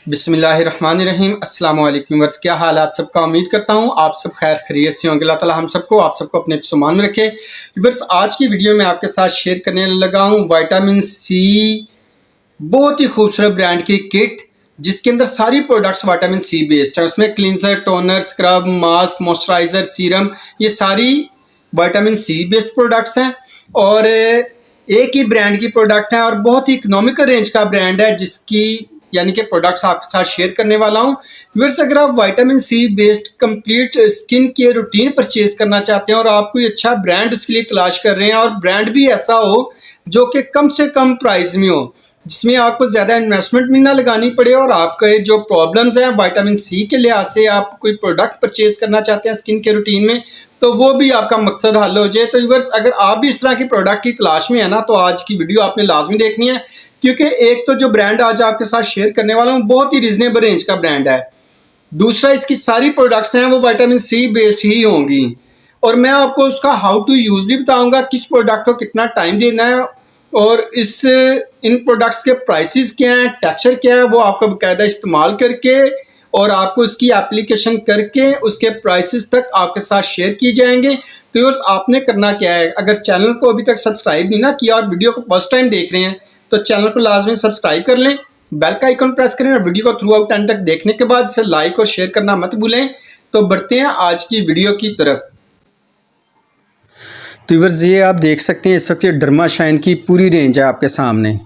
बिस्मिल्लाहिर्रहमानिर्रहीम। अस्सलाम वालेकुम वर्स, क्या हाल है आप सबका। उम्मीद करता हूँ आप सब खैर खैरियत से होंगे। अल्लाह ताला हम सबको आप सबको अपने सुमान में रखे। वर्स, आज की वीडियो में आपके साथ शेयर करने लगा हूँ विटामिन सी, बहुत ही खूबसूरत ब्रांड की किट जिसके अंदर सारी प्रोडक्ट्स विटामिन सी बेस्ड है। उसमें cleanser, toner, scrub, mask, moisturiser, serum, ये सारी विटामिन सी बेस्ड प्रोडक्ट्स हैं और एक ही ब्रांड की प्रोडक्ट है और बहुत ही इकोनॉमिकल रेंज का ब्रांड है जिसकी यानी कि प्रोडक्ट्स आपके साथ शेयर करने वाला हूँ। व्यूअर्स, अगर आप vitamin C based complete skin care routine purchase करना चाहते हैं और आप कोई अच्छा ब्रांड उसके लिए तलाश कर रहे हैं और ब्रांड भी ऐसा हो जो कि कम से कम प्राइस में हो, जिसमें आपको ज़्यादा इन्वेस्टमेंट भी ना लगानी पड़े और आपके जो प्रॉब्लम्स हैं विटामिन सी के लिहाज से आप कोई प्रोडक्ट परचेज करना चाहते हैं स्किन केयर रूटीन में, तो वो भी आपका मकसद हल हो जाए। तो व्यूअर्स, अगर आप भी इस तरह की प्रोडक्ट की तलाश में है ना, तो आज की वीडियो आपने लाजमी देखनी है, क्योंकि एक तो जो ब्रांड आज आपके साथ शेयर करने वाला हूँ बहुत ही रिजनेबल रेंज का ब्रांड है। दूसरा, इसकी सारी प्रोडक्ट्स हैं वो विटामिन सी बेस्ड ही होंगी और मैं आपको उसका हाउ टू यूज भी बताऊंगा, किस प्रोडक्ट को कितना टाइम देना है और इन प्रोडक्ट्स के प्राइसेस क्या हैं, टेक्सचर क्या है, वो आपको बाकायदा इस्तेमाल करके और आपको इसकी एप्लीकेशन करके उसके प्राइसेस तक आपके साथ शेयर किए जाएंगे। तो योर्स, आपने करना क्या है, अगर चैनल को अभी तक सब्सक्राइब नहीं ना किया और वीडियो को फर्स्ट टाइम देख रहे हैं तो चैनल को लाजमी सब्सक्राइब कर लें, बेल का आइकन प्रेस करें और वीडियो को थ्रू आउट एंड तक देखने के बाद इसे लाइक और शेयर करना मत भूलें। तो बढ़ते हैं आज की वीडियो की तरफ। तो व्यूअर्स, ये आप देख सकते हैं इस वक्त डर्मा शाइन की पूरी रेंज है आपके सामने।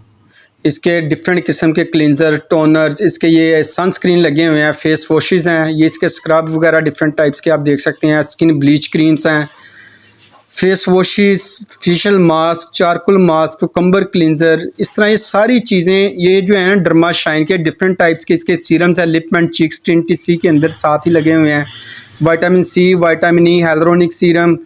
इसके डिफरेंट किस्म के क्लींजर, टोनर्स, इसके ये सनस्क्रीन लगे हुए हैं, फेस वॉशेज़ हैं, ये इसके स्क्रब वगैरह डिफरेंट टाइप्स के आप देख सकते हैं, स्किन ब्लीच क्रीम्स हैं, face washes, facial mask, charcoal mask, cucumber cleanser, इस तरह ये सारी चीज़ें ये जो है ना डर्मा शाइन के डिफरेंट टाइप्स के इसके सीरम्स हैं, लिप एंड चीक्स टिंट सी के अंदर साथ ही लगे हुए हैं। Vitamin C, vitamin E, hyaluronic serum,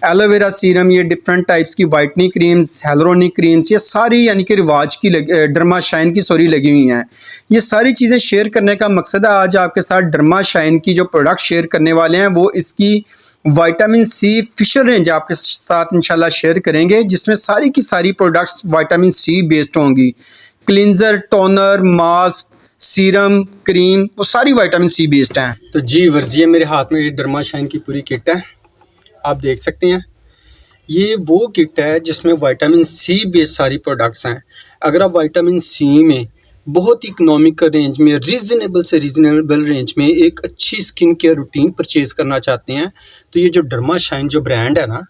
aloe vera serum, ये डिफरेंट टाइप्स की वाइटनिंग क्रीम्स, हेलुरोनिक क्रीम्स, ये सारी यानी कि रिवाज की डर्मा शाइन की सॉरी लगी हुई हैं। ये सारी चीज़ें शेयर करने का मकसद है आज आपके साथ डर्मा शाइन की जो प्रोडक्ट शेयर करने वाले हैं वो इसकी विटामिन सी फिशर रेंज आपके साथ इंशाल्लाह शेयर करेंगे, जिसमें सारी की सारी प्रोडक्ट्स विटामिन सी बेस्ड होंगी। Cleanser, toner, mask, serum, cream, वो सारी विटामिन सी बेस्ड हैं। तो जी व्यूअर्स, ये मेरे हाथ में ये डर्मा शाइन की पूरी किट है, आप देख सकते हैं। ये वो किट है जिसमें विटामिन सी बेस्ड सारी प्रोडक्ट्स हैं। अगर आप विटामिन सी में बहुत इकोनॉमिकल रेंज में, रीजनेबल से रीजनेबल रेंज में एक अच्छी स्किन केयर रूटीन परचेज करना चाहते हैं तो ये जो डर्मा शाइन जो ब्रांड है ना,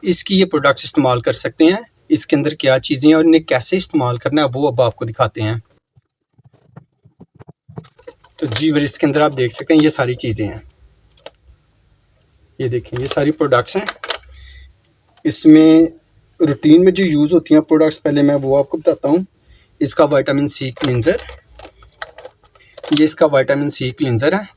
इसकी ये प्रोडक्ट्स इस्तेमाल कर सकते हैं। इसके अंदर क्या चीज़ें हैं और इन्हें कैसे इस्तेमाल करना है वो अब आपको दिखाते हैं। तो जी वर, इसके अंदर आप देख सकते हैं ये सारी चीज़ें हैं, ये देखें ये सारी प्रोडक्ट्स हैं। इसमें रूटीन में जो यूज़ होती हैं प्रोडक्ट्स, पहले मैं वो आपको बताता हूँ। इसका विटामिन सी क्लींजर, ये इसका विटामिन सी क्लींजर है।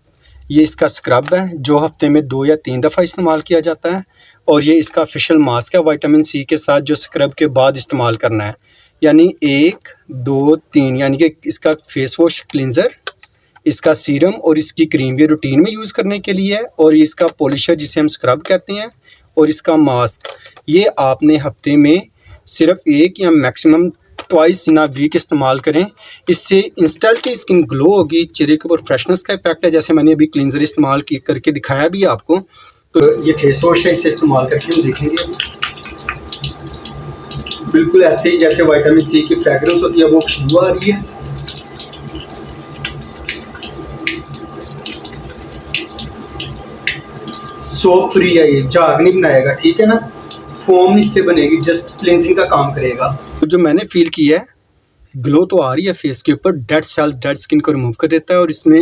ये इसका स्क्रब है जो हफ्ते में 2 या 3 दफ़ा इस्तेमाल किया जाता है और ये इसका फेशियल मास्क है विटामिन सी के साथ जो स्क्रब के बाद इस्तेमाल करना है, यानी 1, 2, 3, यानी कि इसका फेस वॉश, क्लींजर, इसका सीरम और इसकी क्रीम ये रूटीन में यूज़ करने के लिए है और ये इसका पॉलिशर जिसे हम स्क्रब कहते हैं और इसका मास्क, ये आपने हफ्ते में सिर्फ 1 या maximum twice in a week इस्तेमाल करें। इससे इंस्टेंटली स्किन ग्लो होगी, चेहरे के ऊपर फ्रेशनेस का इफेक्ट है, जैसे मैंने अभी क्लींजर इस्तेमाल करके दिखाया भी आपको। तो ये फेस वॉश है, इसे इस्तेमाल करके हम देखेंगे बिल्कुल ऐसे ही जैसे विटामिन सी की फ्रेगरेंस होती है वो खुशबू आ रही है। सोप फ्री है, ये झाग नहीं बनाएगा, ठीक है ना, फोम इससे बनेगी, जस्ट क्लिनजिंग का काम करेगा। तो जो मैंने फील किया है, ग्लो तो आ रही है फेस के ऊपर, डेड सेल, डेड स्किन को रिमूव कर देता है। और इसमें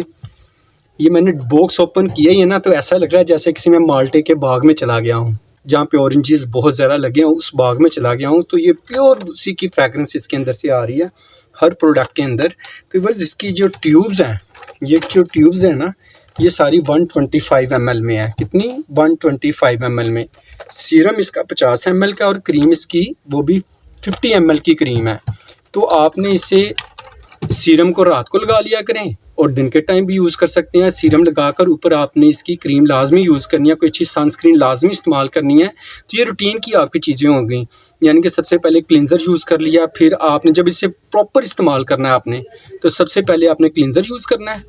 ये मैंने बॉक्स ओपन किया ही है ना, तो ऐसा लग रहा है जैसे किसी मैं माल्टे के बाग में चला गया हूँ जहाँ पे ऑरेंजेस बहुत ज़्यादा लगे हैं, उस बाग में चला गया हूँ। तो ये प्योर उसी की फ्रेगरेंस इसके अंदर से आ रही है हर प्रोडक्ट के अंदर। तो बस इसकी जो ट्यूब्स हैं, ये जो ट्यूब्स हैं ना, ये सारी 125 ml में है। कितनी? 125 ml में। सीरम इसका 50 ml का और क्रीम इसकी वो भी 50 ml की क्रीम है। तो आपने इसे सीरम को रात को लगा लिया करें और दिन के टाइम भी यूज़ कर सकते हैं। सीरम लगाकर ऊपर आपने इसकी क्रीम लाजमी यूज़ करनी है, कोई अच्छी सनस्क्रीन लाजमी इस्तेमाल करनी है। तो ये रूटीन की आपकी चीज़ें हो गई। यानी कि सबसे पहले क्लींजर यूज़ कर लिया, फिर आपने जब इसे प्रॉपर इस्तेमाल करना है आपने, तो सबसे पहले आपने क्लींजर यूज़ करना है,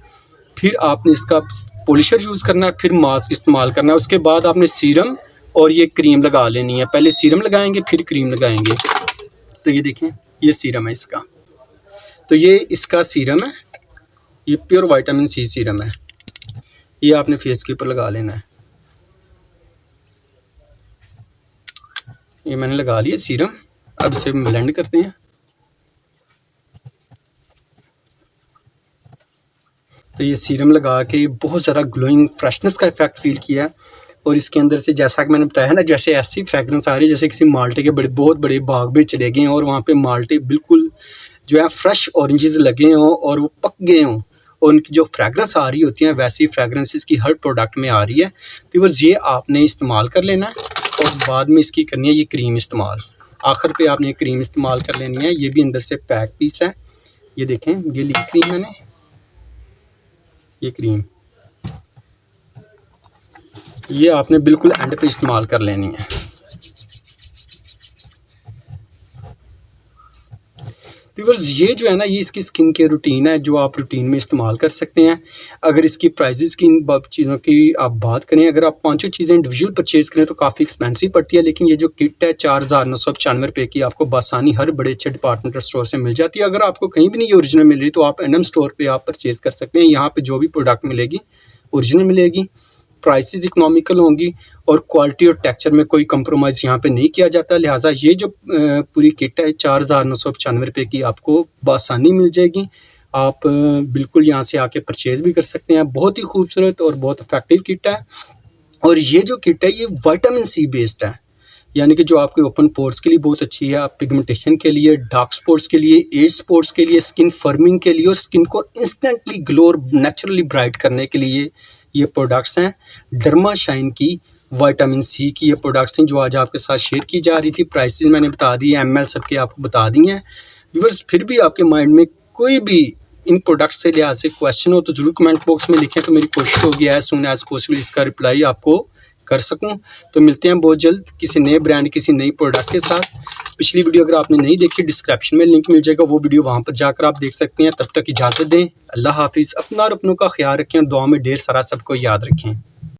फिर आपने इसका पॉलिशर यूज़ करना है, फिर मास्क इस्तेमाल करना है। उसके बाद आपने सीरम और ये क्रीम लगा लेनी है। पहले सीरम लगाएंगे फिर क्रीम लगाएंगे। तो ये देखें, ये सीरम है इसका, तो ये इसका सीरम है, ये प्योर विटामिन सी सीरम है। ये आपने फेस के ऊपर लगा लेना है। ये मैंने लगा लिया सीरम। अब इसे ब्लेंड करते हैं। तो ये सीरम लगा के बहुत ज़्यादा ग्लोइंग फ्रेशनेस का इफेक्ट फील किया है। और इसके अंदर से जैसा कि मैंने बताया ना, जैसे ऐसी फ्रेगरेंस आ रही है जैसे किसी माल्टे के बहुत बड़े बाग में चले गए हैं और वहाँ पे माल्टे बिल्कुल जो है फ्रेश ऑरेंजेस लगे हों और वो पक गए हों, और उनकी जो फ्रेगरेंस आ रही होती है वैसी फ्रेगरेंस इसकी हर प्रोडक्ट में आ रही है। तो बस ये आपने इस्तेमाल कर लेना है और बाद में इसकी करनी है ये क्रीम इस्तेमाल। आखिर पे आपने ये क्रीम इस्तेमाल कर लेनी है। ये भी अंदर से पैक पीस है। ये देखें, ये ली क्रीम मैंने, ये क्रीम ये आपने बिल्कुल एंड पे इस्तेमाल कर लेनी है। व्यूअर्स, ये जो है ना, ये इसकी स्किन केयर रूटीन है जो आप रूटीन में इस्तेमाल कर सकते हैं। अगर इसकी प्राइजेस की इन चीज़ों की आप बात करें, अगर आप पाँचों चीज़ें इंडिविजुअल परचेज़ करें तो काफ़ी एक्सपेंसिव पड़ती है, लेकिन ये जो किट है 4995 की आपको बसानी हर बड़े अच्छे डिपार्टमेंटल स्टोर से मिल जाती है। अगर आपको कहीं भी नहीं ओरिजिनल मिल रही तो आप एनएम स्टोर पर आप परचेज़ कर सकते हैं। यहाँ पर जो भी प्रोडक्ट मिलेगी ओरिजिनल मिलेगी, प्राइसेस इकोनॉमिकल होंगी और क्वालिटी और टेक्सचर में कोई कंप्रोमाइज़ यहाँ पे नहीं किया जाता। लिहाजा ये जो पूरी किट है 4995 की आपको बआसानी मिल जाएगी। आप बिल्कुल यहाँ से आके परचेज़ भी कर सकते हैं। बहुत ही खूबसूरत और बहुत इफेक्टिव किट है। और ये जो किट है ये विटामिन सी बेस्ड है, यानी कि जो आपके ओपन पोर्स के लिए बहुत अच्छी है, पिगमेंटेशन के लिए, डार्क स्पॉट्स के लिए, एज स्पॉट्स के लिए, स्किन फर्मिंग के लिए और स्किन को इंस्टेंटली ग्लो और नेचुरली ब्राइट करने के लिए ये प्रोडक्ट्स हैं। डर्मा शाइन की विटामिन सी की ये प्रोडक्ट्स हैं जो आज आपके साथ शेयर की जा रही थी। प्राइसेस मैंने बता दी है, एमएल सबके आपको बता दी हैं। व्यूअर्स, फिर भी आपके माइंड में कोई भी इन प्रोडक्ट्स से लिहाज से क्वेश्चन हो तो ज़रूर कमेंट बॉक्स में लिखें, तो मेरी कोशिश होगी एज सून एज पॉसिबल इसका रिप्लाई आपको कर सकूं। तो मिलते हैं बहुत जल्द किसी नए ब्रांड, किसी नई प्रोडक्ट के साथ। पिछली वीडियो अगर आपने नहीं देखी, डिस्क्रिप्शन में लिंक मिल जाएगा, वो वीडियो वहां पर जाकर आप देख सकते हैं। तब तक इजाज़त दें। अल्लाह हाफिज़। अपना और अपनों का ख्याल रखें और दुआ में ढेर सारा सबको याद रखें।